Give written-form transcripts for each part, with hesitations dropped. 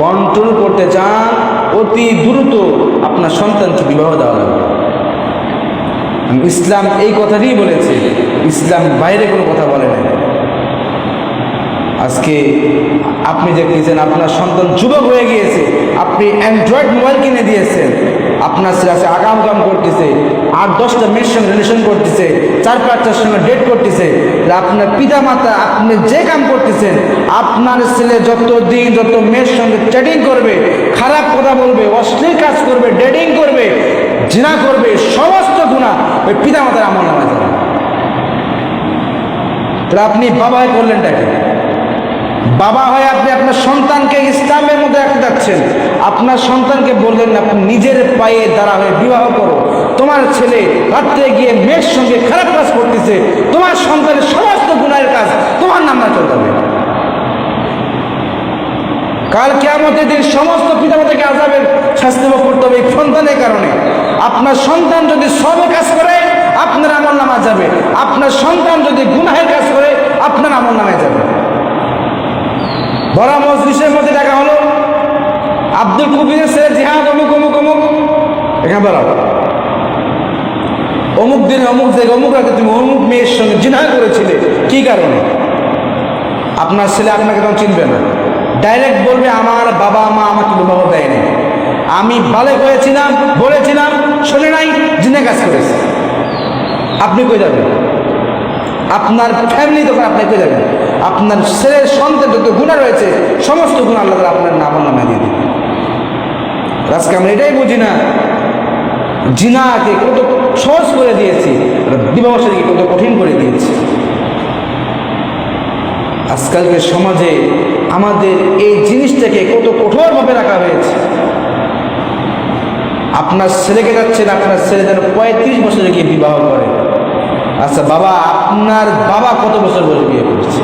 Control করতে চান, অতি দ্রুত আপনার সন্তানকে বিবাহ দেওয়া লাগবে। ইসলাম এই কথাটি বলেছে, ইসলাম বাইরে কোনো কথা বলে না। আজকে আপনি দেখতেছেন আপনার সন্তান যুবক হয়ে গিয়েছে, আপনি অ্যান্ড্রয়েড মোবাইল কিনে দিয়েছেন, আপনার ছেলে আছে আগাম কাম করতেছে, 8-10টা মেয়ের সঙ্গে রিলেশন করতেছে, 4-5টার সঙ্গে ডেট করতেছে। আপনার পিতা মাতা আপনি যে কাম করতেছেন, আপনার ছেলে যত দিন যত মেয়ের সঙ্গে চ্যাটিং করবে, খারাপ কথা বলবে, অশ্লীল কাজ করবে, ডেটিং করবে, জিনা করবে, সমস্ত গুনাহ ওই পিতা মাতার আমল নামায় যাবে। তাহলে আপনি বাবা হয়ে করলেনটাকে, বাবা হয়ে আপনি আপনার সন্তানকে ইসলামের মধ্যে রাখতে যাচ্ছেন। আপনার সন্তানকে বললেন আপনি নিজের পায়ে দাঁড়া হয়ে বিবাহ করো। তোমার ছেলে রাত্রে গিয়ে মেয়ের সঙ্গে খারাপ কাজ করতেছে, তোমার সন্তানের সমস্ত গুনাহের কাজ তোমার নাম না চলে যাবে। কাল কিয়ামতের দিন সমস্ত পিতামাতাকে আযাবের শাস্তি ভোগ করতে হবে এই সন্তানের কারণে। আপনার সন্তান যদি সবে কাজ করে আপনার আমল নামা যাবে, আপনার সন্তান যদি গুনাহের কাজ করে আপনার আমল নামায় যাবে। বড় মজলিসের মধ্যে দেখা হলো আব্দুল কবিরের ছেলে জিহাদ অমুক অমুক অমুক, এখানে বলো অমুক দিনে অমুক জায়গায় অমুক রাতে তুমি অমুক মেয়ের সঙ্গে জিনা করেছিলে, কি কারণে? আপনার ছেলে আপনাকে তখন চিনবে না, ডাইরেক্ট বলবে আমার বাবা মা আমাকে বিবাহ দেয়নি, আমি বালেগ হয়েছিলাম, বলেছিলাম, শোনে নাই, জিনে কাজ করেছে। আপনি কই যাবেন? আপনার ফ্যামিলি তখন আপনি কই যাবেন? আপনার ছেলের সন্তান যত গুনাহ রয়েছে সমস্ত গুনাহ আল্লাহ তাআলা আপনার নাম নামে দিয়ে দিবে। আজকে আমরা এটাই বুঝি না, জিনাকে কত সহজ করে দিয়েছি, বিবাহ শাদীকে কত কঠিন করে দিয়েছি। আজকালকের সমাজে আমাদের এই জিনিসটাকে কত কঠোরভাবে রাখা হয়েছে। আপনার ছেলেকে যাচ্ছেন, আপনার ছেলে যেন 35 বছরে গিয়ে বিবাহ করে। আচ্ছা বাবা, আপনার বাবা কত বছর বয়সে বিয়ে করেছে?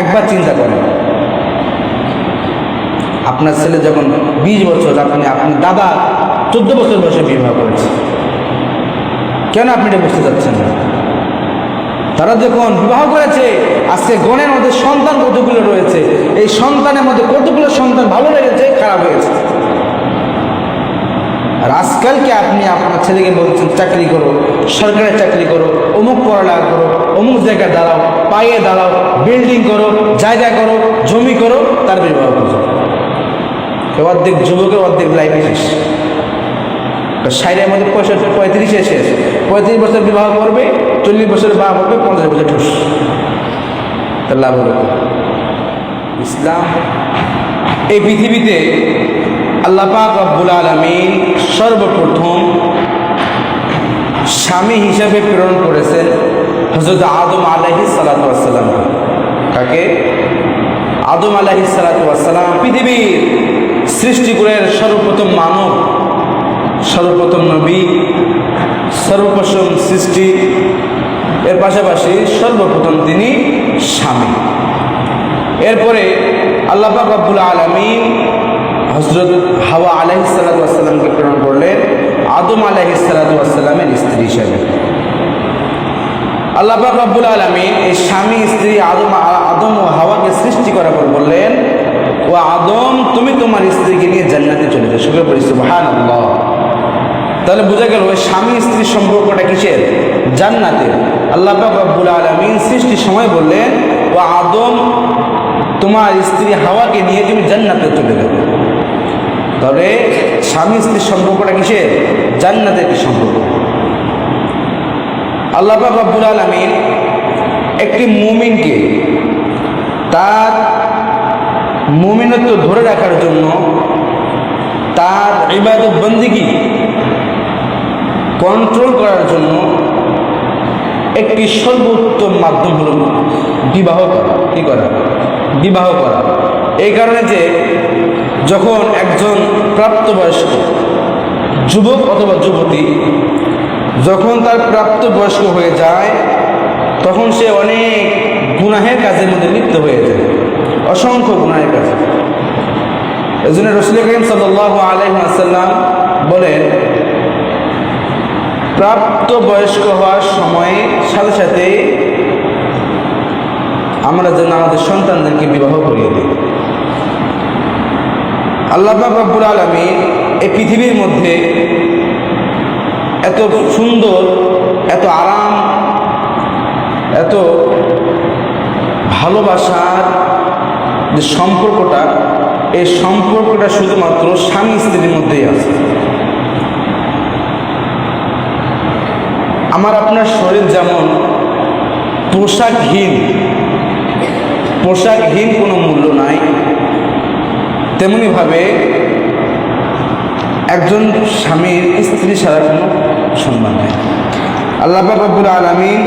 একবার চিন্তা করেন। আপনার ছেলে যখন 20 বছর, আপনার দাদা 14 বছর বয়সে বিবাহ করেছে। কেন আপনি এটা বুঝতে চাচ্ছেন না? তারা যখন বিবাহ করেছে, আজকে গণের মধ্যে সন্তান কতগুলো রয়েছে, এই সন্তানের মধ্যে কতগুলো সন্তান ভালো লেগেছে, খারাপ হয়েছে। আর আজকালকে আপনি আপনার ছেলেকে বলছেন চাকরি করো, সরকারি চাকরি করো, অমুক পড়ালেখা করো, অমুক জায়গায় দাঁড়াও, পায়ে দাঁড়াও, বিল্ডিং করো, জায়গা করো, জমি করো, তার বিবাহ করো। অর্ধেক যুবকের অর্ধেক লাইফ শেষ। 60-এর মধ্যে 35-এ শেষ। 35 বছর বিবাহ করবে, 40 বছর বাবা করবে, 50 বছর ঠুস, তার লাভ হবে। ইসলাম এই পৃথিবীতে আল্লাহ পাক রব্বুল আলামিন সর্বপ্রথম স্বামী হিসাবে প্রেরণ করেছেন হযরত আদম আলাইহিস সালাতু ওয়াস সালাম। কাকে? আদম আলাইহিস সালাতু ওয়াস সালাম পৃথিবীর সৃষ্টিকুলের সর্বপ্রথম মানব, সর্বপ্রথম নবী, সর্বপ্রথম সৃষ্টি। এর পাশাপাশি সর্বপ্রথম তিনি স্বামী। এরপরে আল্লাহ পাক রব্বুল আলামিন হযরত হাওয়া আলাইহিস সালাতু ওয়াস সালামকে প্রেরণ করলেন আদম আলাইহিস সালাতু ওয়াস সালামের স্ত্রী হিসেবে। আল্লাহ পাক রব্বুল আলামিন এই স্বামী স্ত্রী আদম ও হাওয়াকে সৃষ্টি করার পর বললেন, ও আদম তুমি তোমার স্ত্রীকে নিয়ে জান্নাতে চলে যাও। শুকর করি সুবহানাল্লাহ। তাহলে বোঝা গেল ওই স্বামী স্ত্রীর সম্পর্কটা কিসের? জান্নাতের। আল্লাহ পাক রব্বুল আলামিন সৃষ্টির সময় বললেন, ও আদম তোমার স্ত্রী হাওয়াকে নিয়ে তুমি জান্নাতে চলে যাবে। তবে স্বামী স্ত্রীর সম্পর্কটা কিসের? জান্নাতের কি সম্পর্ক। আল্লাহ পাক রব্বুল আলামিন একটি মুমিনকে তার মুমিনত্ব ধরে রাখার জন্য, তার ইবাদত বন্দেগী কন্ট্রোল করার জন্য একটি সর্বোত্তম মাধ্যম হল বিবাহ করা। কি করা? বিবাহ করা। এই কারণে যে যখন একজন প্রাপ্তবয়স্ক যুবক অথবা যুবতী যখন তার প্রাপ্তবয়স্ক হয়ে যায়, তখন সে অনেক গুনাহের কাজের মধ্যে লিপ্ত হয়ে যায়, অসংখ্য গুনাহের কাজ। এই জন্য রাসূল করিম সাল্লাল্লাহু আলাইহি ওয়াসাল্লাম বলেন, প্রাপ্তবয়স্ক হওয়ার সময়ে সাথে সাথে আমরা যেন আমাদের সন্তানদেরকে বিবাহ করিয়ে দিই। আল্লাহ পাক রব্বুল আলামিন এই পৃথিবীর মধ্যে এত সুন্দর, এত আরাম, এত ভালোবাসার যে সম্পর্কটা, এই সম্পর্কটা শুধুমাত্র স্বামী স্ত্রীর মধ্যেই আছে। আমার আপনার শরীর যেমন পোশাকহীন কোনো মূল্য নাই, তেমনিভাবে একজন স্বামীর স্ত্রী ছাড়া কোনো সম্মান নেই। আল্লাহ পাক রব্বুল আলামিন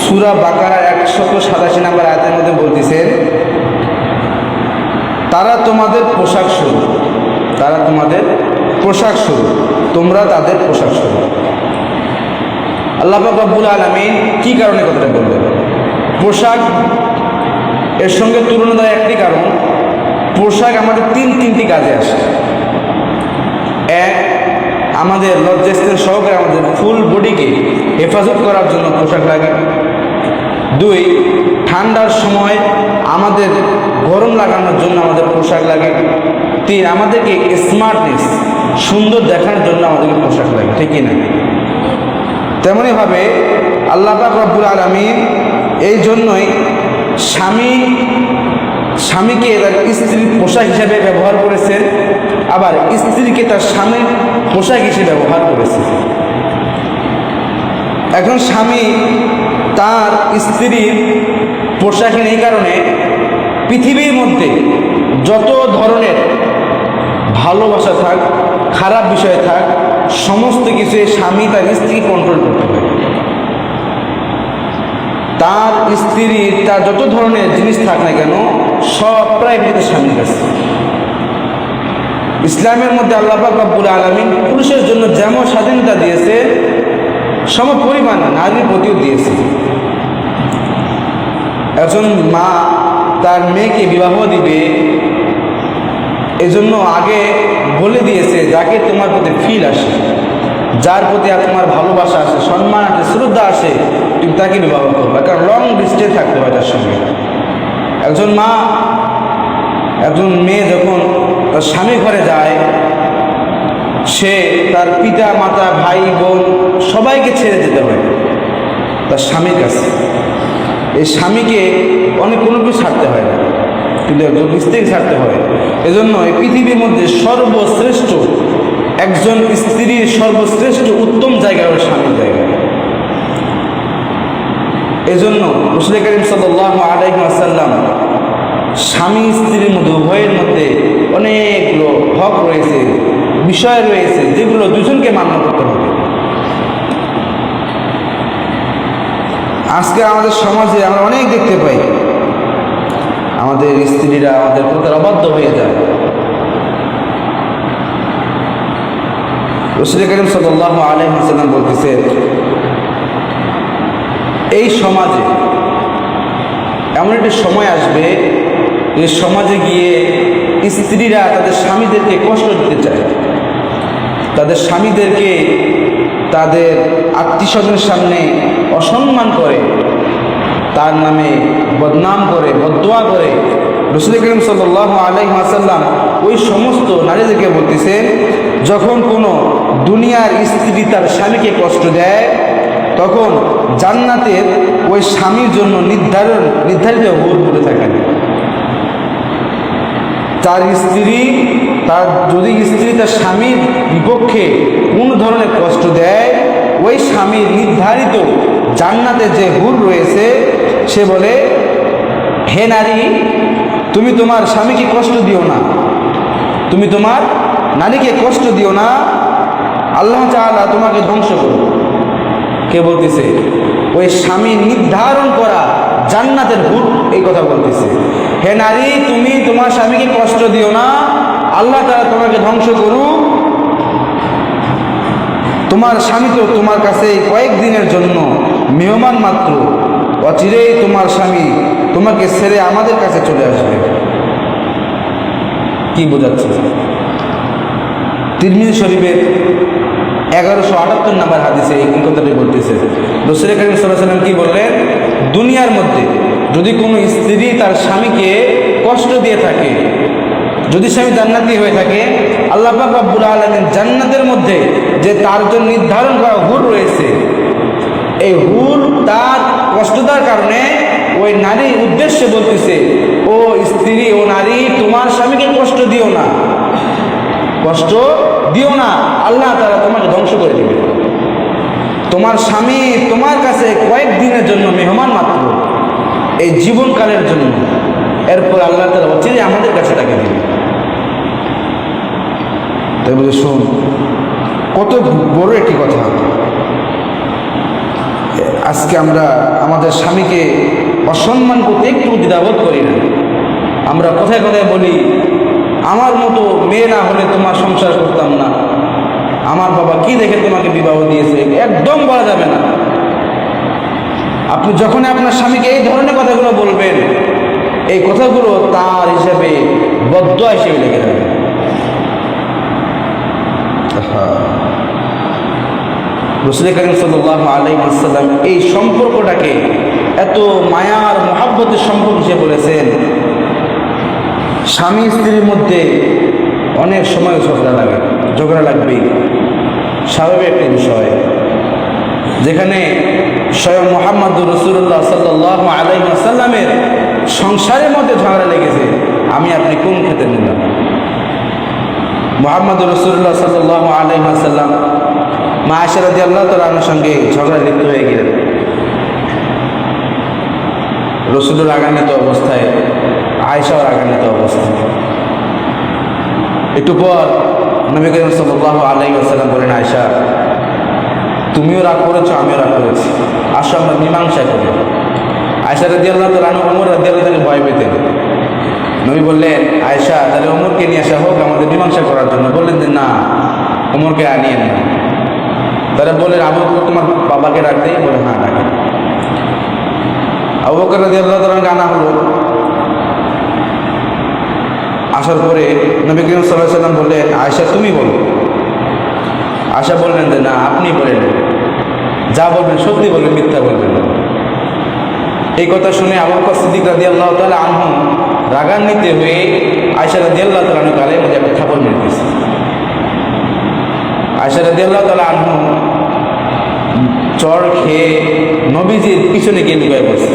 সূরা বাকারার 187 নম্বর আয়াতের মধ্যে বলতেছেন, তারা তোমাদের পোশাক স্বরূপ, তোমরা তাদের পোশাক স্বরূপ। আল্লাহ পাক রব্বুল আলামিন কি কারণে কথাটা বললেন? পোশাক এর সঙ্গে তুলনা দেওয়ার একটি কারণ, পোশাক আমাদের তিনটি কাজে আসে। এক, আমাদের লজ্জাস্থান সহকারে আমাদের ফুল বডিকে হেফাজত করার জন্য পোশাক লাগে। দুই, ঠান্ডার সময় আমাদের গরম লাগানোর জন্য আমাদের পোশাক লাগে। তিন, আমাদেরকে স্মার্টনেস, সুন্দর দেখানোর জন্য আমাদেরকে পোশাক লাগে, ঠিক না? তেমনিভাবে আল্লাহ পাক রব্বুল আলামিন এই জন্যই স্বামীকে তার স্ত্রীর পোশাক হিসাবে ব্যবহার করেছেন, আবার স্ত্রীকে তার স্বামীর পোশাক হিসেবে ব্যবহার করেছে। এখন স্বামী তার স্ত্রীর পোশাকের এই কারণে পৃথিবীর মধ্যে যত ধরনের ভালোবাসা থাক, খারাপ বিষয় থাক, সমস্ত কিছু স্বামী তার স্ত্রীকে কন্ট্রোল করতে পারে। তার স্ত্রীর তার যত ধরনের জিনিস থাক না কেন, সব প্রায় স্বামীর কাছে। ইসলামের মধ্যে আল্লাহ পাক রব্বুল আলামিন পুরুষের জন্য যেমন স্বাধীনতা দিয়েছে, সম পরিমাণ নারীর প্রতিও দিয়েছে। একজন মা তার মেয়েকে বিবাহ দিবে, এজন্য আগে বলে দিয়েছে, যাকে তোমার প্রতি ফিল আসে, যার প্রতি তোমার ভালোবাসা আসে, সম্মান আসে, শ্রদ্ধা আসে, তুমি তাকে বিবাহ করবে, কারণ লং ডিস্টেন্স থাকতে হয় তার সঙ্গে। একজন মেয়ে যখন তার স্বামী ঘরে যায়, সে তার পিতা মাতা ভাই বোন সবাইকে ছেড়ে যেতে হয় তার স্বামীর কাছে। এই স্বামীকে অনেক কোনো কিছু ছাড়তে হয় না, কিন্তু একজন স্ত্রীকে ছাড়তে হয়। এজন্য এই পৃথিবীর মধ্যে সর্বশ্রেষ্ঠ, একজন স্ত্রীর সর্বশ্রেষ্ঠ উত্তম জায়গা হল স্বামীর জায়গা। এজন্য রাসূল কারীম সাল্লাল্লাহু আলাইহি ওয়াসাল্লাম স্বামী স্ত্রীর মধ্যে উভয়ের মধ্যে অনেকগুলো হক রয়েছে, বিষয় রয়েছে, যেগুলো দুজনকে মান্য করতে হবে। আজকে আমাদের সমাজে আমরা অনেক দেখতে পাই, আমাদের স্ত্রীরা আমাদের প্রতি অবাধ্য হয়ে যায়। রাসূল কারীম সাল্লাল্লাহু আলাইহি ওয়াসাল্লাম বলতেছে, এই সমাজে এমন একটি সময় আসবে, যে সমাজে গিয়ে স্ত্রীরা তাদের স্বামীদেরকে কষ্ট দিতে চায়, তাদের স্বামীদেরকে তাদের আত্মীয় স্বজনের সামনে অসম্মান করে, তার নামে বদনাম করে, বদদোয়া করে। রাসূল কারীম সাল্লাল্লাহু আলাইহি ওয়াসাল্লাম ওই সমস্ত নারীদেরকে বলতেছেন, যখন কোনো দুনিয়ার স্ত্রী তার স্বামীকে কষ্ট দেয়, তখন জান্নাতের ওই স্বামীর জন্য নির্ধারিত হুর পড়ে থাকেন। যদি স্ত্রী তার স্বামীর বিপক্ষে কোনো ধরনের কষ্ট দেয়, ওই স্বামীর নির্ধারিত জান্নাতে যে হুর রয়েছে, সে বলে, হে নারী, তুমি তোমার স্বামীকে কষ্ট দিও না, তুমি তোমার নারীকে কষ্ট দিও না, আল্লাহ তাআলা তোমাকে ধ্বংস করবে। কে বলতেছে? ওই স্বামী নির্ধারণ করা জান্নাতের হুর এই কথা বলতেছে। হে নারী, তুমি তোমার স্বামীকে কষ্ট দিও না, আল্লাহ তাআলা তোমাকে ধ্বংস করুক। তোমার স্বামী তো তোমার কাছে কয়েকদিনের জন্য মেহমান মাত্র, অচিরেই তোমার স্বামী তোমাকে ছেড়ে আমাদের কাছে চলে আসবে। কি বোঝাচ্ছে? তিরমিজি শরীফের 1178 নম্বর হাদিসে এই কথাটি বলতেছে। রাসূল কারীম সাল্লাল্লাহু আলাইহি ওয়াসাল্লাম কি বললেন? দুনিয়ার মধ্যে যদি কোনো স্ত্রী তার স্বামীকে কষ্ট দিয়ে থাকে, যদি স্বামী জান্নাতি হয়ে থাকে, আল্লাহ পাক রব্বুল আলামিন জান্নাতের মধ্যে যে তার জন্য নির্ধারণ করা হুর রয়েছে, এই হুর তার কষ্টতার কারণে ওই নারীর উদ্দেশ্যে বলতেছে, ও স্ত্রী, ও নারী, তোমার স্বামীকে কষ্ট দিও না, কষ্ট দিও না, আল্লাহ তাআলা তোমাকে ধ্বংস করে দেবে। তোমার স্বামী তোমার কাছে কয়েকদিনের জন্য মেহমান মাত্র, এই জীবনকালের জন্য, এরপর আল্লাহ তাআলা অচিরে আমাদের কাছে তাকে দেবে। তাই বলে শোন, কত বড় একটি কথা। আজকে আমরা আমাদের স্বামীকে অসম্মান করতে একটু দ্বিধাবোধ করি না। আমরা কথায় কথায় বলি, আমার মতো মেয়ে না হলে তোমার সংসার করতাম না, আমার বাবা কি দেখে তোমাকে বিবাহ দিয়েছে। একদম বলা যাবে না। আপনি যখন আপনার স্বামীকে এই ধরনের কথাগুলো বলবেন, এই কথাগুলো তার হিসাবে বদদুয়া হিসেবে লেগে যাবে। রাসূল করিম সাল্লাল্লাহু আলাইহি ওয়াসাল্লাম এই সম্পর্কটাকে এত মায়ার মহব্বতের সম্পর্ক হিসেবে বলেছেন। স্বামী স্ত্রীর মধ্যে অনেক সময় ঝগড়া লাগবেই, স্বাভাবিক একটি বিষয়। যেখানে স্বয়ং মুহাম্মদুর রাসূলুল্লাহ সাল্লাল্লাহু আলাইহি ওয়াসাল্লামের সংসারের মধ্যে ঝগড়া লেগেছে, আমি আপনি কোন খেতে নিলাম। মুহাম্মদুর রাসূলুল্লাহ সাল্লাল্লাহু আলাইহি ওয়াসাল্লাম মা আয়েশা রাদিয়াল্লাহু তাআলা আনহার সঙ্গে ঝগড়া লিপ্ত হয়ে গেলেন। রাসূলুর রাগান্বিত অবস্থায়, আয়েশাও রাগান্বিত অবস্থায়। একটু পর নবী করিম সাল্লাল্লাহু আলাইহি ওয়াসাল্লাম বলেন, আয়েশা, তুমিও রাগ করেছো, আমিও রাগ করেছি, আসো আমরা মীমাংসা করি। আয়েশা রাদিয়াল্লাহু তাআলা আনহা ওমর রাদিয়াল্লাহু তাআলাকে ভয় পেতেন। নবী বললেন, আয়েশা, তাহলে ওমরকে নিয়ে আসা হোক আমাদের মীমাংসা করার জন্য। বললেন যে না, ওমরকে আনিয়ে না। তারা বললেন, আবু বকর তোমার বাবাকে ডাকতে? বলে হ্যাঁ, ডাকে। আবু বকর রাদিয়াল্লাহু তাআলাকে আনা হলো। আসার পরে নবী করিম সাল্লাল্লাহু আলাইহি ওয়াসাল্লাম বললেন, আয়েশা তুমি বলো। আয়েশা বললেন যে না, আপনি বলেন, যা বলবেন সত্যি বলবেন, মিথ্যা বলবেন না। এই কথা শুনে আবু বকর সিদ্দিক রাদিয়াল্লাহু তাআলা আনহু রাগান্বিত হয়ে আয়েশা রাদিয়াল্লাহু তাআলা আনহু গালের মধ্যে একটা থাপড় মেরে দিয়েছে। আয়েশা রাদিয়াল্লাহু তাআলা আনহু চড় খেয়ে নবীজির পিছনে গিয়ে লুকায় পড়ছে।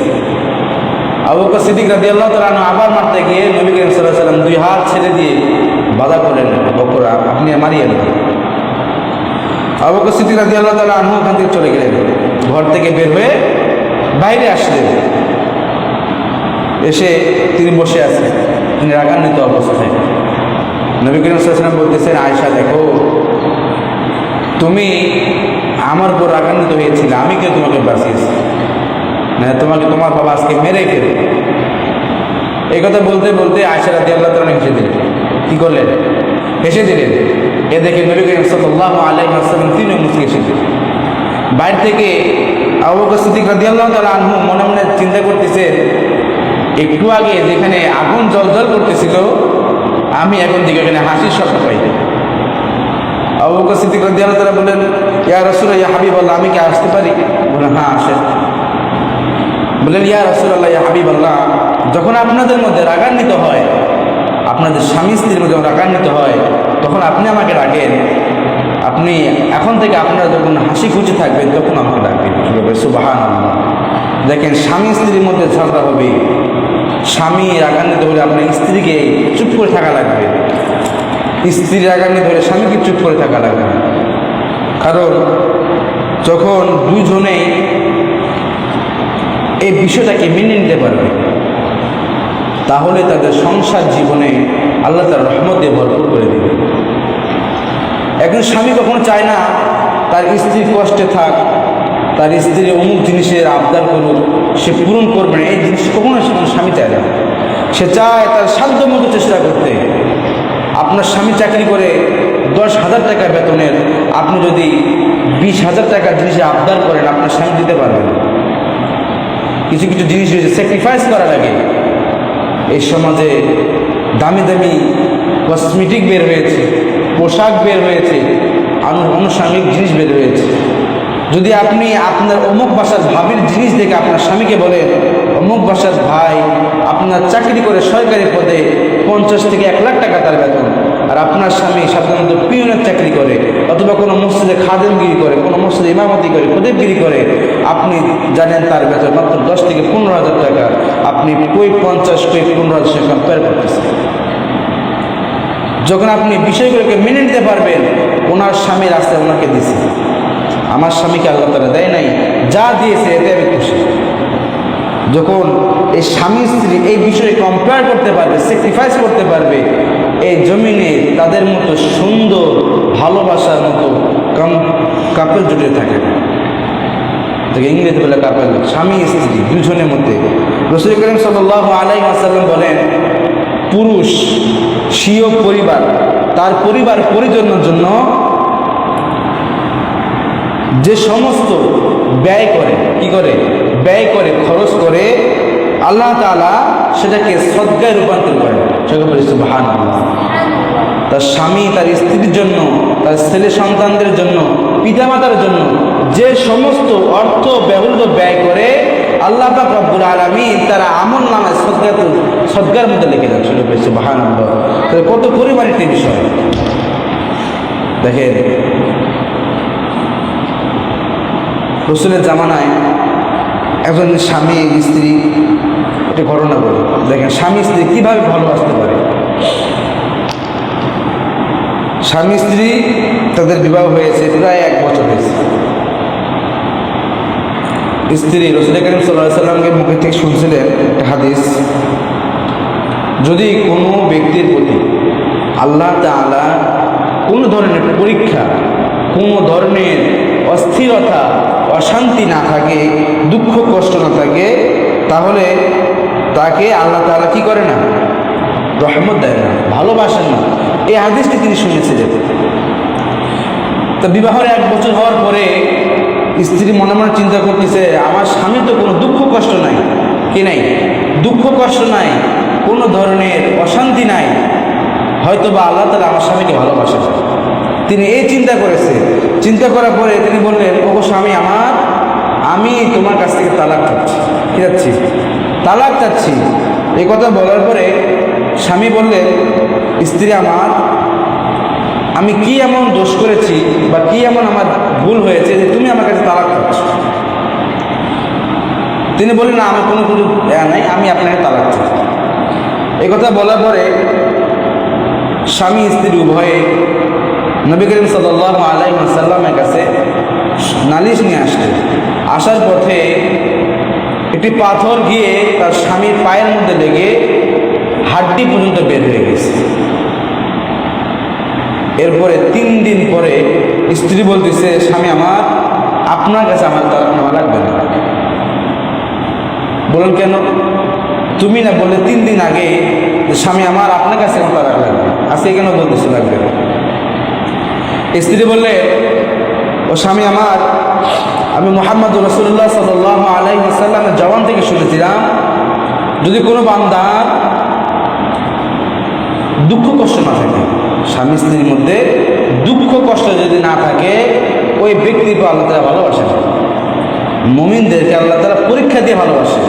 আবু বকর সিদ্দিক রাদিয়াল্লাহু তাআলা আনহু আবার মারতে গিয়ে নবী করিম সাল্লাল্লাহু আলাইহি ওয়াসাল্লাম দুই হাত ছেড়ে দিয়ে বাধা করলেন, বকর আপনি মারিয়েন না। আবু বকর সিদ্দিক রাদিয়াল্লাহু তাআলা আনহু ওখান থেকে চলে গেলেন। ঘর থেকে বের হয়ে বাইরে আসলেন। এসে তিনি বসে আছেন, তিনি রাগান্বিত অবস্থায়। নবী করিম সাল্লাল্লাহু আলাইহি ওয়াসাল্লাম বলতেছেন, আয়েশা দেখো, তুমি আমার উপর রাগান্বিত হয়েছিলে, আমি কেউ তোমাকে বাঁচিয়েছি না, তোমাকে তোমার বাবা আজকে মেরে ফেলে। এই কথা বলতে বলতে আয়েশা রাদিয়াল্লাহু তাআলা হেসে দিলেন। কি করলেন? হেসে দিলেন। এ দেখে নবী করিম সাল্লাল্লাহু আলাইহি ওয়াসাল্লাম তিনিও মুচকি এসেছেন। বাইরে থেকে আবু বকর সিদ্দিক রাদিয়াল্লাহু তাআলা আনহু মনে মনে চিন্তা করতেছে, একটু আগে যেখানে আগুন জ্বলজ্বল করতেছিল, আমি এখন দিকে এখানে হাসির শব্দ পাই। আবু বকর সিদ্দিক রাদিয়াল্লাহু তাআলা বললেন, ইয়া রাসূলুল্লাহ, ইয়া হাবিবাল্লাহ, আমি কি আসতে পারি? বললেন, হ্যাঁ আসেন। বললেন, ইয়া রাসূলুল্লাহ, ইয়া হাবিবাল্লাহ, যখন আপনাদের মধ্যে রাগান্বিত হয়, আপনাদের স্বামী স্ত্রীর মধ্যে রাগান্বিত হয়, তখন আপনি আমাকে ডাকেন। আপনি এখন থেকে আপনারা যখন হাসি খুশি থাকবেন তখন আমাকে ডাকবেন। সুবহানাল্লাহ। দেখেন, স্বামী স্ত্রীর মধ্যে ঝগড়া হবে, স্বামী রাগান্বিত হলে আপনার স্ত্রীকে চুপ করে থাকা লাগবে, স্ত্রী রাগান্বিত হলে স্বামীকে চুপ করে থাকা লাগবে। কারণ যখন দুজনেই এই বিষয়টাকে মেনে নিতে পারবে, তাহলে তাদের সংসার জীবনে আল্লাহ তার রহমত দিয়ে ভরপুর করে দেবে। একজন স্বামী কখনো চায় না তার স্ত্রী কষ্টে থাক, তার স্ত্রী অমুক জিনিসের আবদার করুক, সে পূরণ করবে না, এই জিনিস কখনো স্বামী চায় না। সে চায় তার সাধ্য মতো চেষ্টা করতে। আপনার স্বামী চাকরি করে 10,000 টাকা বেতনের, আপনি যদি 20,000 টাকার জিনিসে আবদার করেন, আপনার স্বামী দিতে পারবেন। কিছু কিছু জিনিস স্যাক্রিফাইস করা লাগে। এই সমাজে দামি দামি কসমেটিক বের হয়েছে, পোশাক বের হয়েছে, আনুষঙ্গিক জিনিস বের হয়েছে, যদি আপনি আপনার অমুক বাসার ভাবির জিনিস দেখে আপনার স্বামীকে বলেন, অমুক বাসার ভাই আপনার চাকরি করে সরকারি পদে 50 থেকে 1 লাখ টাকা তার বেতন, আর আপনার স্বামী সাধারণত পিয়নের চাকরি করে অথবা কোনো মসজিদে খাদেমগিরি করে, কোনো মসজিদে ইমামতি করে, খতিবগিরি করে, আপনি জানেন তার বেতন মাত্র 10 থেকে 15,000 টাকা, আপনি কই 50 কই 15,000 টাকা কম্পেয়ার করতেছেন। যখন আপনি বিষয়গুলোকে মেনে নিতে পারবেন, ওনার স্বামী রাস্তায় ওনাকে দিয়েছে, আমার স্বামীকে আল্লাহ তাআলা দেয় নাই, যা দিয়েছে এতে আমি খুশি। যখন এই স্বামী স্ত্রী এই বিষয়ে কম্পেয়ার করতে পারবে, স্যাক্রিফাইস করতে পারবে, এই জমিনে তাদের মতো সুন্দর ভালোবাসার মতো কাপল জুটে থাকে। ইংরেজি বলে কাপল, স্বামী স্ত্রী দুজনের মধ্যে। রাসূল করিম সাল্লাল্লাহু আলাইহি ওয়াসাল্লাম বলেন, পুরুষ স্বীয় পরিবার তার পরিবার পরিজনের জন্য যে সমস্ত ব্যয় করে, কি করে ব্যয় করে, খরচ করে, আল্লাহ তাআলা সেটাকে সদকায় রূপান্তর করেন। সেটা বলি সুবহানাল্লাহ। তার স্বামী তার স্ত্রীর জন্য, তার ছেলে সন্তানদের জন্য, পিতামাতার জন্য যে সমস্ত অর্থ ব্যবহৃত ব্যয় করে, আল্লাহ পাক রব্বুল আলামিন তারা আমল নামায় সদকার মধ্যে লিখে দেন। সেটা বলি সুবহানাল্লাহ। তাহলে কত পরিমাণ একটি বিষয় দেখেন। রাসূলের জামানায় একজন স্বামী স্ত্রী, একটা ঘটনা বলি, দেখেন স্বামী স্ত্রী কীভাবে ভালোবাসতে পারে। স্বামী স্ত্রী তাদের বিবাহ হয়েছে প্রায় 1 বছর হয়েছে। স্ত্রী রাসূল করিম সাল্লাল্লাহু আলাইহি সাল্লামের মুখে থেকে শুনছিলেন একটা হাদিস, যদি কোনো ব্যক্তির প্রতি আল্লাহ তাআলা কোনো ধরনের পরীক্ষা, কোনো ধরনের অস্থিরতা, অশান্তি না থাকে, দুঃখ কষ্ট না থাকে, তাহলে তাকে আল্লাহ তাআলা কি করে না, রহমত দেয় না, ভালোবাসেন না। এই হাদিসটি তিনি শুনেছিলেন। তো বিবাহের 1 বছর হওয়ার পরে স্ত্রী মনে মনে চিন্তা করতেছে, আমার স্বামী তো কোনো দুঃখ কষ্ট নাই, কি নাই, দুঃখ কষ্ট নাই, কোনো ধরনের অশান্তি নাই, হয়তো বা আল্লাহ তাআলা আমার স্বামীকে ভালোবাসেন। তিনি এই চিন্তা করেছে। চিন্তা করার পরে তিনি বললেন, ওগো স্বামী আমার, আমি তোমার কাছ থেকে তালাক চাচ্ছি। কি চাচ্ছি? তালাক চাচ্ছি। এই কথা বলার পরে স্বামী বললেন, স্ত্রী আমার, আমি কি এমন দোষ করেছি বা কি এমন আমার ভুল হয়েছে যে তুমি আমার কাছে তালাক চাচ্ছ? তিনি বললেন, না, আমার কোনো কিছু নাই, আমি আপনাকে তালাক চাই। এই কথা বলার পরে স্বামী স্ত্রী উভয়ে নবী করিম সাল্লাল্লাহু আলাইহি ওয়াসাল্লামের কাছে নালিশ নিয়ে আসলেন। আসার পথে একটি পাথর গিয়ে তার স্বামীর পায়ের মধ্যে লেগে হাড্ডি পর্যন্ত বের হয়ে গেছে। এরপরে 3 দিন পরে স্ত্রী বলতেছে, স্বামী আমার, আপনার কাছে আমার তালাক নেওয়া লাগবে না। বলেন কেন? তুমি না বললে 3 দিন আগে স্বামী আমার, আপনার কাছে আমার তালাক লাগবে, আজকে কেন বলতেছে লাগবে? স্ত্রী বললে, ও স্বামী আমার, আমি মুহাম্মদ রাসূলুল্লাহ সাল্লাল্লাহু আলাইহি ওয়াসাল্লামের জবান থেকে শুনেছিলাম, যদি কোনো বান্দার দুঃখ কষ্ট না থাকে, স্বামী স্ত্রীর মধ্যে দুঃখ কষ্ট যদি না থাকে, ওই ব্যক্তিকে আল্লাহ তাআলা ভালোবাসেন। মুমিনদেরকে আল্লাহ তাআলা পরীক্ষা দিয়ে ভালোবাসে,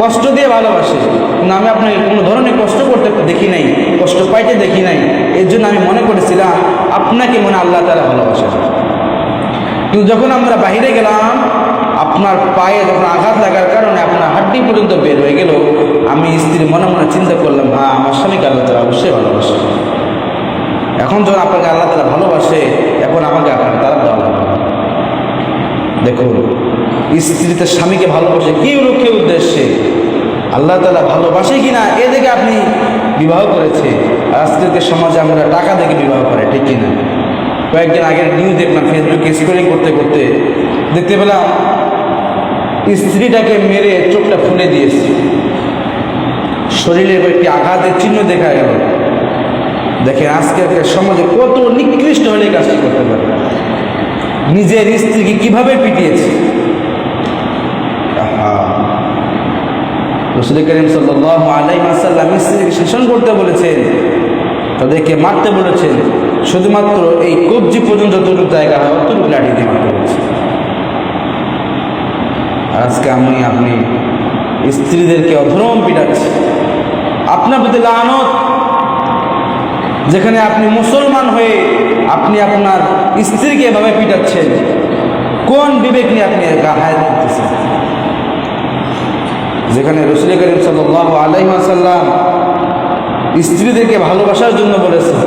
কষ্ট দিয়ে ভালোবাসে। কিন্তু আমি আপনাকে কোনো ধরনের কষ্ট করতে দেখি নাই, কষ্ট পাইতে দেখি নাই। এর জন্য আমি মনে করেছিলাম আপনাকে মনে আল্লাহ তাআলা ভালোবাসে। কিন্তু যখন আমরা বাইরে গেলাম, আপনার পায়ে যখন আঘাত লাগার কারণে আপনার হাড্ডি পর্যন্ত বের হয়ে গেল, আমি স্ত্রী মনে মনে চিন্তা করলাম, হ্যাঁ, আমার স্বামীকে আল্লাহ তাআলা অবশ্যই ভালোবাসে। এখন যখন আপনাকে আল্লাহ তাআলা ভালোবাসে, এখন আমাকে আপনার তারা দেওয়া লাগবে। দেখুন, স্ত্রী তার স্বামীকে ভালোবাসে কি লক্ষ্যে, উদ্দেশ্যে, আল্লাহ তাআলা ভালোবাসে কিনা এ দেখে আপনি বিবাহ করেছে। আজকের সমাজে আমরা টাকা দেখে বিবাহ করে, ঠিক কিনা? কয়েকদিন আগের নিউজ দেখলাম, ফেসবুকে স্ক্রলিং করতে করতে দেখতে পেলাম স্ত্রীটাকে মেরে চোখটা ফুলে দিয়েছে, শরীরে একটি আঘাতের চিহ্ন দেখা গেল। দেখেন আজকের সমাজে কত নিকৃষ্ট হলে কাজটি করতে পারে। নিজের স্ত্রীকে কিভাবে পিটিয়েছে। রাসূল করিম সাল্লাল্লাহু আলাইহি ওয়াসাল্লাম স্ত্রীকে শাসন করতে বলেছেন, তাদেরকে মারতে বলেছেন, শুধুমাত্র এই কবজি পর্যন্ত যতটুকু জায়গা হয় ততটুকু লাঠি দিয়ে মারতে বলেছে। আর আজকে আপনি স্ত্রীদেরকে অধরম পিটাচ্ছে। আপনার প্রতি লানত, যেখানে আপনি মুসলমান হয়ে আপনি আপনার স্ত্রীকে এভাবে পিটাচ্ছেন, কোন বিবেক নিয়ে আপনি হায়াত করতেছেন? যেখানে রাসূল করিম সাল্লাল্লাহু আলাইহি ওয়াসাল্লাম স্ত্রীদেরকে ভালোবাসার জন্য বলেছেন,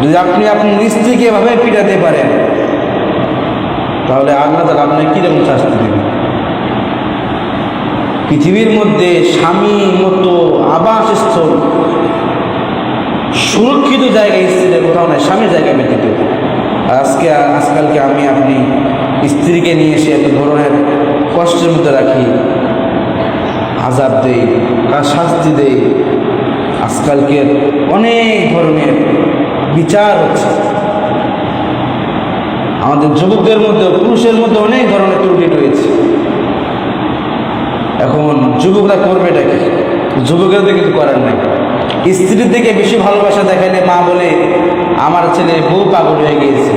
যদি আপনি আপনার স্ত্রীকে এভাবে পিটাতে পারেন তাহলে আল্লাহ তাআলা আপনাকে কিরকম শাস্তি দেবেন? পৃথিবীর মধ্যে স্বামী মতো আবাসস্থল সুরক্ষিত জায়গায় স্ত্রীদের কোথাও নাই, স্বামীর জায়গায় ব্যতীত। আজকালকে আপনি স্ত্রীকে নিয়ে এসে এত ধরনের কষ্টের মধ্যে রাখি, আযাব দেই, তার শাস্তি দেই। আজকালকে অনেক ধরনের বিচার হচ্ছে। আমাদের যুবকদের মধ্যে, পুরুষের মধ্যে অনেক ধরনের ত্রুটি রয়েছে। এখন যুবকরা করবেটা কি? যুবকদের কিছু করার নাই। স্ত্রীর দিকে বেশি ভালোবাসা দেখাইলে মা বলে আমার ছেলে বউ পাগল হয়ে গিয়েছে,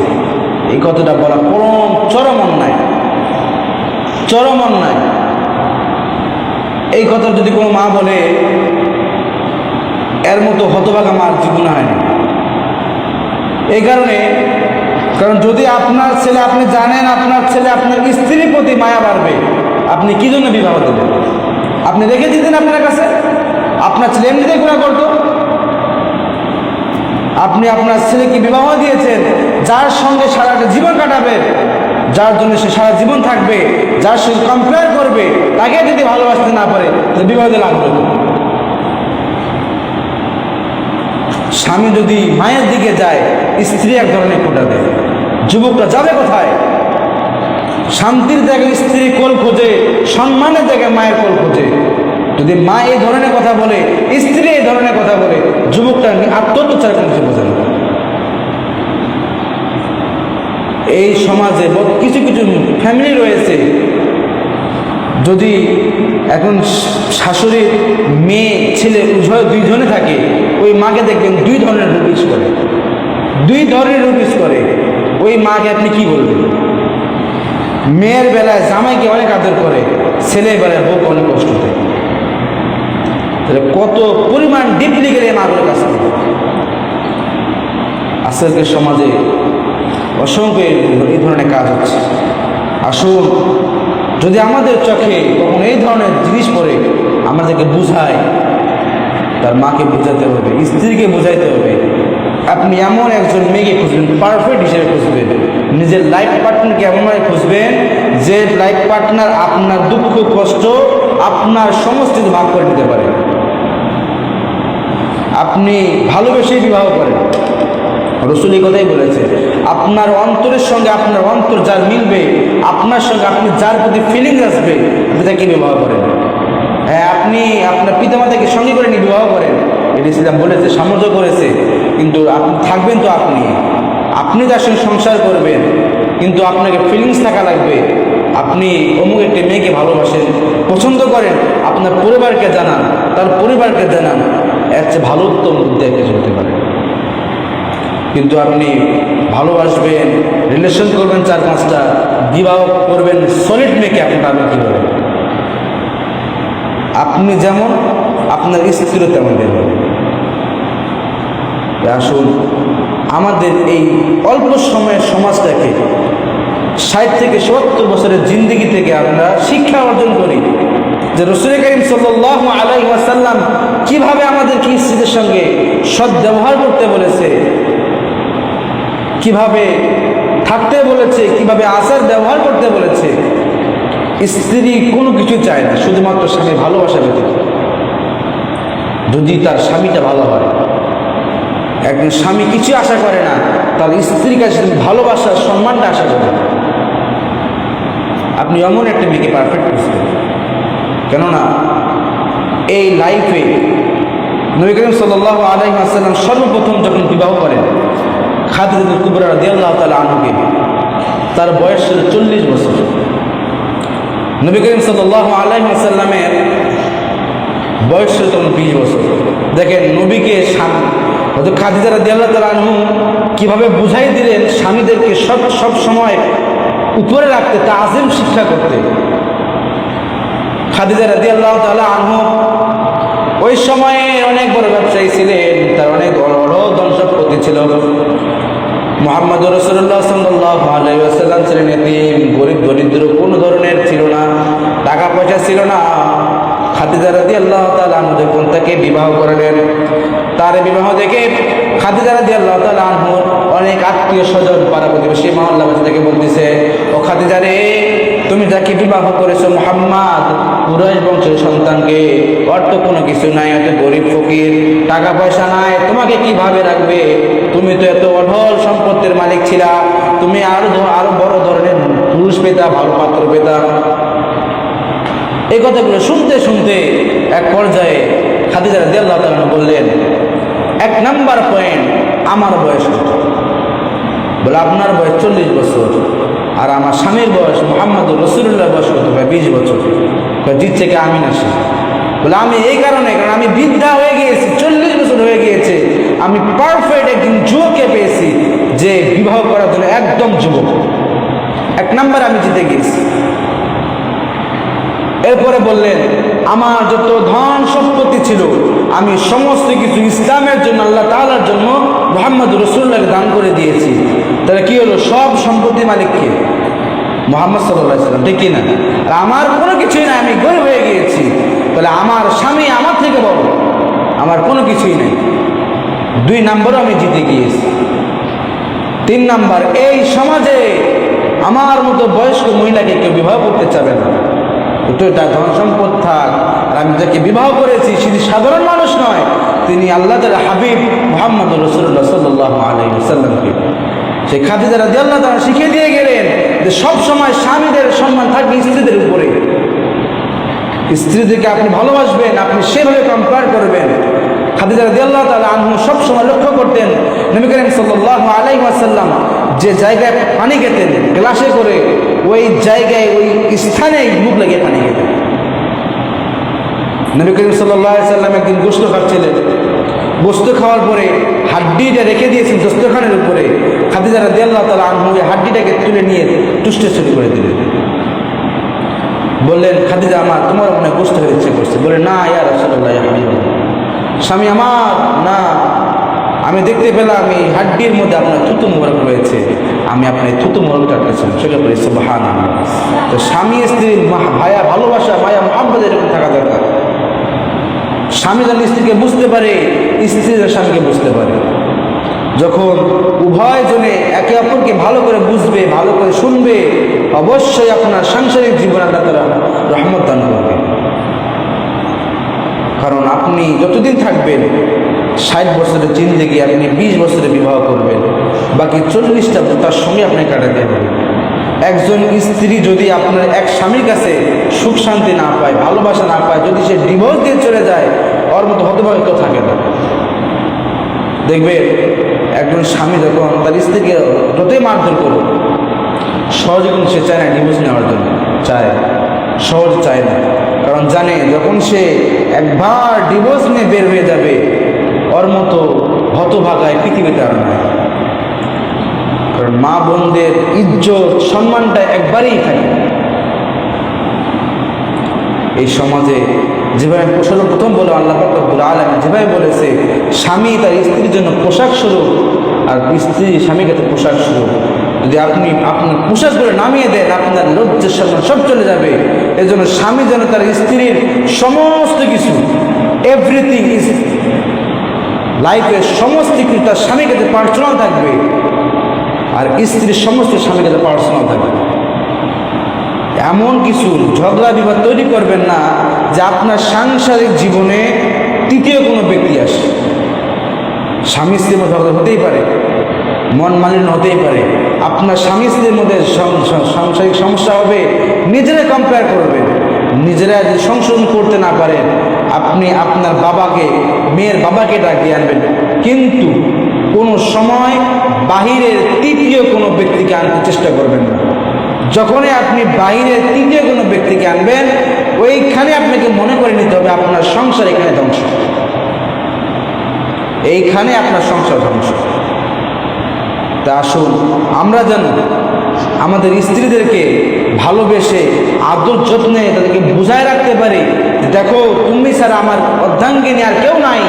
এই কথাটা বলা চরম অন্যায়, চরম অন্যায়। এই কথা যদি কোনো মা বলে, এর মতো হতভাগা মার জীবন হয় না। এই কারণ যদি আপনার ছেলে, আপনি জানেন আপনার ছেলে আপনার স্ত্রীর প্রতি মায়া বাড়বে, আপনি কি জন্য বিবাহ দেবেন? আপনি রেখে দিতেন আপনার কাছে? আপনার ছেলে এমনিতেই গুনাহ করতো। আপনি আপনার ছেলেকে বিবাহ দিয়েছেন, যার সঙ্গে সারাটা জীবন কাটাবে, যার জন্য সে সারা জীবন থাকবে, যার সঙ্গে কম্পেয়ার করবে, তাকে যদি ভালোবাসতে না পারে তাহলে বিবাহ দিয়ে লাগবে। স্বামী যদি মায়ের দিকে যায়, স্ত্রী এক ধরনের খোঁটা দেয়। যুবকরা যাবে কোথায়? শান্তির জায়গায় স্ত্রী কোল খোঁজে, সম্মানের জায়গায় মায়ের কোল খোঁজে। যদি মা এই ধরনের কথা বলে, স্ত্রী এই ধরনের কথা বলে, যুবকটা আত্মোচ্চার করতে বোঝে না। এই সমাজে কিছু কিছু ফ্যামিলি রয়েছে, যদি এখন শাশুড়ির মেয়ে ছেলে দুইজনে থাকে, ওই মাকে দেখবেন দুই ধরনের রুপিস করে, দুই ধরনের রুপিস করে। ওই মাকে আপনি কি বলবেন? মেয়ের বেলায় জামাইকে অনেক আদর করে, ছেলের বেলায় বউকে অনেক কষ্ট দেয়। তাহলে কত পরিমাণ ডিপলি গেলে মাগুলোর কাছে। আজকের সমাজে অসংখ্য এই ধরনের কাজ হচ্ছে। আসুন, যদি আমাদের চোখে কখনো এই ধরনের জিনিস পড়ে, আমাদেরকে বুঝায়, তার মাকে বোঝাতে হবে, স্ত্রীকে বোঝাইতে হবে। আপনি এমন একজন মেয়েকে খুঁজবেন, পারফেক্ট হিসেবে খুঁজবেন, নিজের লাইফ পার্টনারকে এমনভাবে খুঁজবেন যে লাইফ পার্টনার আপনার দুঃখ কষ্ট, আপনার সমস্ত কিছু ভাগ করে নিতে পারে। আপনি ভালোবেসেই বিবাহ করেন, রাসূল এই কথাই বলেছে, আপনার অন্তরের সঙ্গে আপনার অন্তর যার মিলবে, আপনার সঙ্গে আপনি যার প্রতি ফিলিংস আসবে, আপনি তাকে বিবাহ করেন। হ্যাঁ, আপনি আপনার পিতামাতাকে সঙ্গে করে নিয়ে বিবাহ করেন, এটি ইসলাম বলেছে, সামর্থ্য করেছে। কিন্তু আপনি থাকবেন তো আপনি যার সঙ্গে সংসার করবেন, কিন্তু আপনাকে ফিলিংস থাকা লাগবে। আপনি অমুক একটি মেয়েকে ভালোবাসেন, পছন্দ করেন, আপনার পরিবারকে জানান, তার পরিবারকে জানান, এর চেয়ে ভালো উত্তম উদ্যোগে চলতে পারে। কিন্তু আপনি ভালোবাসবেন, রিলেশন করবেন 4-5টা, বিবাহ করবেন সলিড মেয়েকে, আপনি পাবেন কীভাবে? আপনি যেমন আপনার স্ত্রীও তেমন দেবেন। আসুন, আমাদের এই অল্প সময়ের সমাজটাকে 60 থেকে 70 বছরের জিন্দেগি থেকে আমরা শিক্ষা অর্জন করি যে রাসূল করিম সাল্লাল্লাহু আলাইহি ওয়াসাল্লাম কিভাবে আমাদেরকে স্ত্রীদের সঙ্গে সদ্ব্যবহার করতে বলেছে, কিভাবে থাকতে বলেছে, কিভাবে আচার ব্যবহার করতে বলেছে। স্ত্রী কোনো কিছু চায় না, শুধুমাত্র স্বামী ভালোবাসা ব্যতীত। যদি তার স্বামীটা ভালো হয়, একজন স্বামী কিছু আশা করে না, তার স্ত্রীর কাছে ভালোবাসার সম্মানটা আশা করে। আপনি এমন একটা মেয়েকে পারফেক্ট বুঝবেন, কেননা এই লাইফে নবী করিম সাল্লাল্লাহু আলাইহি ওয়াসাল্লাম সর্বপ্রথম যখন বিবাহ করেন খাদিজাতুল কুবরা রাদিয়াল্লাহু তাআলা আনহাকে, তার বয়স ছিল 40 বছর। নবী করিম সাল্লাল্লাহু আলাইহি ওয়াসাল্লামের বয়স ছিল তখন 20 বছর। দেখেন নবীকে খাদিজা রাদিয়াল্লাহু তাআলা আনহা কীভাবে বুঝাই দিলেন স্বামীদেরকে সব সময় উপরে রাখতে, তাজিম শিক্ষা করতে। খাদিজা রাদিয়াল্লাহু তাআলা আনহু ওই সময়ে অনেক বড় ব্যবসায়ী ছিলেন, তার অনেক বড় বড় ধন সম্পত্তি ছিল। মুহাম্মদুর রাসূলুল্লাহ সাল্লাল্লাহু আলাইহি ওয়াসাল্লাম ছিলেন এতিম, গরিব দরিদ্র, কোনো ধরনের ছিল না, টাকা পয়সা ছিল না। খাদিজা রাদিয়াল্লাহু তাআলা আনহু যখন তাকে বিবাহ করলেন, তার বিবাহ দেখে খাদিজা রাদিয়াল্লাহু তাআলা আনহুর অনেক আত্মীয় স্বজন, পাড়া প্রতিবেশী, মহল্লাবাসী তাকে বলতেছে, ও খাদিজা রে, তুমি যাকে বিবাহ করেছো মুহাম্মদ কুরাইশ বংশের সন্তানকে, ওর তো কোনো কিছু নাই, এত গরিব ফকির, টাকা পয়সা নাই, তোমাকে কিভাবে রাখবে? তুমি তো এত অঢল সম্পত্তির মালিক ছিলা, তুমি আরো বড় ধরনের পুরুষ পেতা, ভালো পাত্র পেতা। এই কথাগুলো শুনতে শুনতে এক পর্যায়ে খাদিজা রাদিয়াল্লাহু তাআলা বললেন, এক নাম্বার পয়েন্ট, আমার বয়স কত? বলে আপনার বয়স 40 বছর, আর আমার স্বামীর বয়স মুহাম্মদুর রাসূলুল্লাহ বয়স কত? 20 বছর। জিত থেকে আমি না সে বলে, আমি এই কারণে, কারণ আমি বৃদ্ধা হয়ে গিয়েছি, 40 বছর হয়ে গিয়েছে, আমি পারফেক্ট একজন যুবককে পেয়েছি যে বিবাহ করার জন্য একদম যুবক। এক নাম্বার আমি জিতে গিয়েছি। এরপরে বললেন, আমার যত ধন সম্পত্তি ছিল আমি সমস্ত কিছু ইসলামের জন্য, আল্লাহ তাআলার জন্য মুহাম্মদ রাসূলুল্লাহকে দান করে দিয়েছি। তাহলে কি হলো? সব সম্পত্তি মালিককে মুহাম্মদ সাল্লাল্লাহু আলাইহি ওয়াসাল্লাম, ঠিক কি না? আর আমার কোনো কিছুই নাই, আমি গরিব হয়ে গিয়েছি, তাহলে আমার স্বামী আমার থেকে বড়, আমার কোনো কিছুই নেই। 2 নম্বরও আমি জিতে গিয়েছি। 3 নম্বর, এই সমাজে আমার মতো বয়স্ক মহিলাকে কেউ বিবাহ করতে চাবে না। এটা ধন সম্পদ থাক, আর আমি যাকে বিবাহ করেছি তিনি সাধারণ মানুষ নয়, তিনি আল্লাহ তাআলার হাবিব মুহাম্মদ রাসূলুল্লাহ সাল্লাল্লাহু আলাইহি ওয়াসাল্লামকে। সেই খাদিজা রাদিয়াল্লাহু তাআলা শিখিয়ে দিয়ে গেলেন যে সব সময় স্বামীদের সম্মান থাকবে স্ত্রীদের উপরে। স্ত্রীদেরকে আপনি ভালোবাসবেন, আপনি সেভাবে কম্পেয়ার করবেন। খাদিজা রাদিয়াল্লাহু তাআলা আনহু সব সময় লক্ষ্য করতেন, নবী করিম সাল্লাল্লাহু আলাইহি ওয়াসাল্লাম যে জায়গায় পানি খেতেন গ্লাসে করে, ওই জায়গায় ওই স্থানেই মুখ লাগিয়ে পানি খেতেন। নবী করিম সাল্লাল্লাহু আলাইহি ওয়াসাল্লাম একদিন গোশত খাচ্ছিলেন, গোশত খাওয়ার পরে হাড্ডিটা রেখে দিয়েছেন দস্তরখানের উপরে। খাদিজা রাদিয়াল্লাহু তাআলা আনহু ওই হাড্ডিটাকে তুলে নিয়ে টুসটে শুরু করে দিলেন। বললেন, খাদিজা আমার, তোমার মনে গোশত খেতে ইচ্ছে করছে? বলে, না ইয়া রাসূলুল্লাহ, ইয়া হাবিবাল্লাহ, স্বামী আমার, না, আমি দেখতে পেলাম এই হাড্ডির মধ্যে আপনার থুতু মোবারক রয়েছে, আমি আপনার থুতু মোবারক কাটতেছি। সেটা বলি সুবহানাল্লাহ। তো স্বামী স্ত্রীর ভায়া ভালোবাসা, মায়া মুহাব্বত এরকম থাকা দরকার। স্বামী যেন স্ত্রীকে বুঝতে পারে, স্ত্রী যেন স্বামীকে বুঝতে পারে। যখন উভয় জনে একে অপরকে ভালো করে বুঝবে, ভালো করে শুনবে, অবশ্যই আপনার সাংসারিক জীবন আল্লাহ তাআলা রহমত দান করবে। কারণ আপনি যতদিন থাকবেন, 60 বছরের জিন্দেগি আপনি 20 বছরে বিবাহ করবেন, বাকি 40টা তার সঙ্গে আপনি কাটাতে হবে। একজন স্ত্রী যদি আপনার এক স্বামীর কাছে সুখ শান্তি না পায়, ভালোবাসা না পায়, যদি সে ডিভোর্স দিয়ে চলে যায়, ওর মতো হতভাগ্য কেউ থাকে না। দেখবে একজন স্বামী যখন তার স্ত্রীকে যতই মারধর করুক, সহজে কিন্তু সে চায় না ডিভোর্স নেওয়ার জন্য, সহজ চায় না। কারণ জানে যখন সে একবার ডিভোর্স নিয়ে বের হয়ে যাবে, ওর মতো হতভাগায় পৃথিবীতে আর নয়। কারণ মা বোনদের ইজ্জত সম্মানটা একবারেই থাকে। এই সমাজে যেভাবে প্রথম বলে আল্লাহ পাক রব্বুল আলামিন যেভাবে বলেছে, স্বামী তার স্ত্রীর জন্য পোশাক স্বরূপ, আর স্ত্রী স্বামীকে তো পোশাক স্বরূপ। যদি আপনি আপনার পোশাক করে নামিয়ে দেন, আপনার লজ্জার সম্মান সব চলে যাবে। এই জন্য স্বামী যেন তার স্ত্রীর সমস্ত কিছু, এভরিথিং ইজ লাইফের সমস্ত কিছু তার স্বামীর কাছে পার্সোনাল থাকবে, আর স্ত্রীর সমস্ত স্বামীর কাছে পার্সোনাল থাকবে। এমন কিছু ঝগড়া বিবাদ তৈরি করবেন না যে আপনার সাংসারিক জীবনে তৃতীয় কোনো ব্যক্তি আসে। স্বামী স্ত্রীর মধ্যে ঝগড়া হতেই পারে, মন মালিন্য হতেই পারে, আপনার স্বামী স্ত্রীর মধ্যে সাংসারিক সমস্যা হবে, নিজেরা কম্পেয়ার করবেন। নিজেরা যদি সংশোধন করতে না পারেন, আপনি আপনার বাবাকে, মেয়ের বাবাকে ডাকিয়ে আনবেন, কিন্তু কোনো সময় বাহিরের তৃতীয় কোনো ব্যক্তিকে আনতে চেষ্টা করবেন না। যখনই আপনি বাহিরের তৃতীয় কোনো ব্যক্তিকে আনবেন, ওইখানে আপনাকে মনে করে নিতে হবে আপনার সংসার এখানে ধ্বংস, এইখানে আপনার সংসার ধ্বংস। তা আসুন আমরা যেন আমাদের স্ত্রীদেরকে ভালোবেসে আদর যত্নে তাদেরকে বুঝায় রাখতে পারি, দেখো তুমি ছাড়া আমার অর্ধাঙ্গিনী আর কেউ নাই,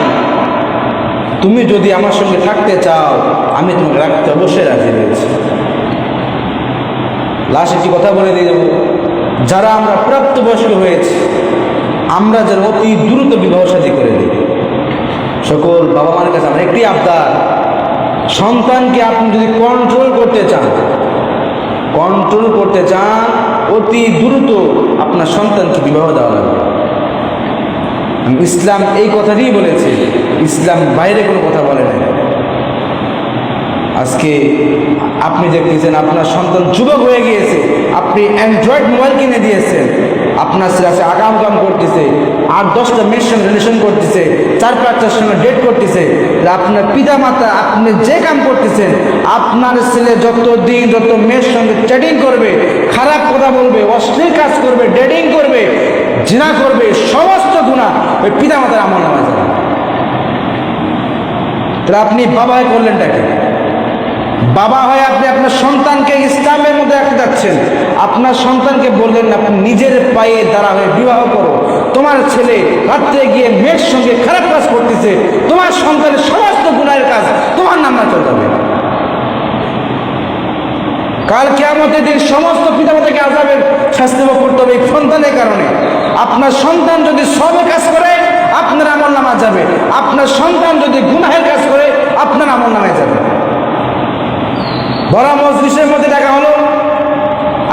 তুমি যদি আমার সঙ্গে থাকতে চাও আমি তোমাকে রাখতে অবশ্যই রাজি রয়েছি। লাস্ট একটি কথা বলে দিয়ে দেবো, যারা আমরা প্রাপ্তবয়স্ক হয়েছি আমরা যেন অতি দ্রুত বিবাহ শাদী করে দিই। সকল বাবা মার কাছে আমার একটি আবদার, সন্তানকে আপনি যদি কন্ট্রোল করতে চান অতি দ্রুত আপনার সন্তানকে বিবাহ দেওয়া লাগবে। ইসলাম এই কথাটিই বলেছে, ইসলাম বাইরে কোনো কথা বলে না। আজকে আপনি দেখতেছেন আপনার সন্তান যুবক হয়ে গিয়েছে, আপনি অ্যান্ড্রয়েড মোবাইল কিনে দিয়েছেন, আপনার ছেলে আছে আগাম কাম করতেছে, 8-10টা মেয়ের সঙ্গে রিলেশন করতেছে, 4-5টার সঙ্গে ডেট করতেছে। আপনার পিতা মাতা আপনি যে কাম করতেছেন, আপনার ছেলে যত মেয়ের সঙ্গে চ্যাটিং করবে, খারাপ কথা বলবে, অশ্লীল কাজ করবে, ডেটিং করবে, জিনা করবে, সমস্ত গুনাহ ওই পিতা মাতার আমল নামায় যাবে। তাহলে আপনি বাবা হয়ে করলেনটাকে, বাবা হয়ে আপনি আপনার সন্তানকে ইসলামের মধ্যে রাখতে যাচ্ছেন, আপনার সন্তানকে বললেন না আপনি নিজের পায়ে দাঁড়া হয়ে বিবাহ করো। তোমার ছেলে রাত্রে গিয়ে মেয়ের সঙ্গে খারাপ কাজ করতেছে, তোমার সন্তানের সমস্ত গুনাহের কাজ তোমার নামে চলে যাবে। কাল কিয়ামতের দিন সমস্ত পিতামাতাকে আযাবের শাস্তি ভোগ করতে হবে এই সন্তানের কারণে। আপনার সন্তান যদি সবে কাজ করে আপনার আমল নামা যাবে, আপনার সন্তান যদি গুনাহের কাজ করে আপনার আমল নামায় যাবে। বড় মজলিসের মধ্যে দেখা হলো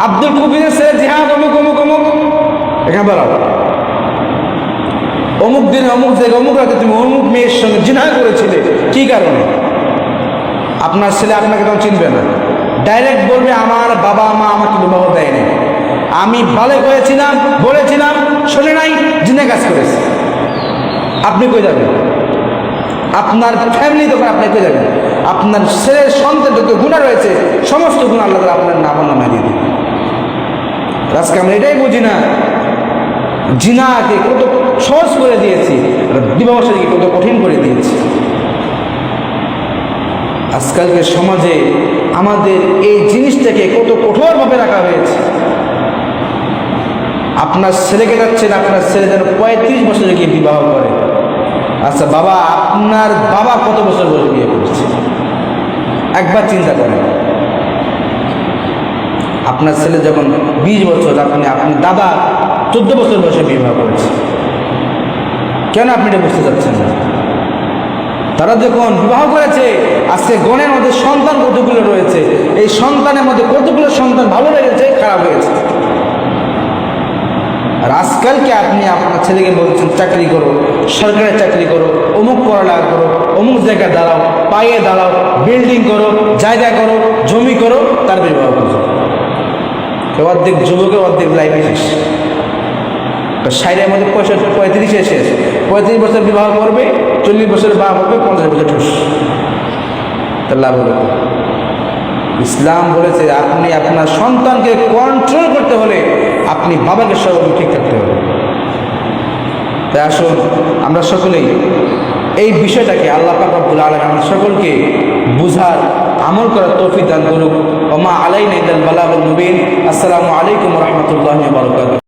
আব্দুল কবিরের ছেলে জিহাদ অমুক অমুক অমুক, এখানে বলো অমুক দিনে অমুক জায়গায় অমুক রাতে তুমি অমুক মেয়ের সঙ্গে জিনা করেছিলে, কি কারণে? আপনার ছেলে আপনাকে তখন চিনবে না, ডাইরেক্ট বলবে আমার বাবা মা আমাকে বিবাহ দেয়নি, আমি ভালো হয়েছিলাম বলেছিলাম শোনে নাই, জিনে কাজ করেছে। আপনি কই যাবেন? আপনার ফ্যামিলি তখন আপনি কই যাবেন? আপনার ছেলের সন্তান যত গুনাহ রয়েছে সমস্ত গুনাহ আল্লাহ তাআলা আপনার নাম নামায় দিয়ে দেবে। আজকে আমরা এটাই বুঝি না, জিনাকে কত সহজ করে দিয়েছি, বিবাহ শাদীকে কত কঠিন করে দিয়েছি। আজকালকের সমাজে আমাদের এই জিনিসটাকে কত কঠোরভাবে রাখা হয়েছে। আপনার ছেলেকে যাচ্ছেন, আপনার ছেলে যেন 35 বছরে গিয়ে বিবাহ করে। আচ্ছা বাবা, আপনার বাবা কত বছর বয়সে বিয়ে করেছে? একবার চিন্তা করেন। আপনার ছেলে যখন 20 বছর, আপনি দাদা 14 বছর বয়সে বিবাহ করেছে। কেন আপনি এটা বুঝতে চাচ্ছেন না? তারা যখন বিবাহ করেছে, আজকে গণের মধ্যে সন্তান কতগুলো রয়েছে, এই সন্তানের মধ্যে কতগুলো সন্তান ভালো লেগেছে, খারাপ হয়েছে। আর আজকালকে আপনি আপনার ছেলেকে বলছেন চাকরি করো, সরকারি চাকরি করো, অমুক পড়ালেখা করো, অমুক জায়গায় দাঁড়াও, পায়ে দাঁড়াও, বিল্ডিং করো, জায়গা করো, জমি করো, তার বিবাহ করো। অর্ধেক যুবকের অর্ধেক লাইফে শেষ। 60-এর মধ্যে 35-এ শেষ, 35 বছর বিবাহ করবে, 40 বছর বিবাহ করবে, 50 বছর ঠুস, তার লাভ হলো। ইসলাম বলেছে আপনি আপনার সন্তানকে কন্ট্রোল করতে হলে আপনি বাবাকে সর্বদা ঠিক থাকতে হবে। তাই আসুন আমরা সকলেই এই বিষয়টাকে আল্লাহ পাক রব্বুল আলামিন আমাদের সকলকে বুঝার, আমল করার তৌফিক দান করুক। ওয়া মা আলাইনা ইল্লাল বালাগুল মুবিন। আসসালামু আলাইকুম ওয়া রাহমাতুল্লাহি ওয়া বারাকাতুহু।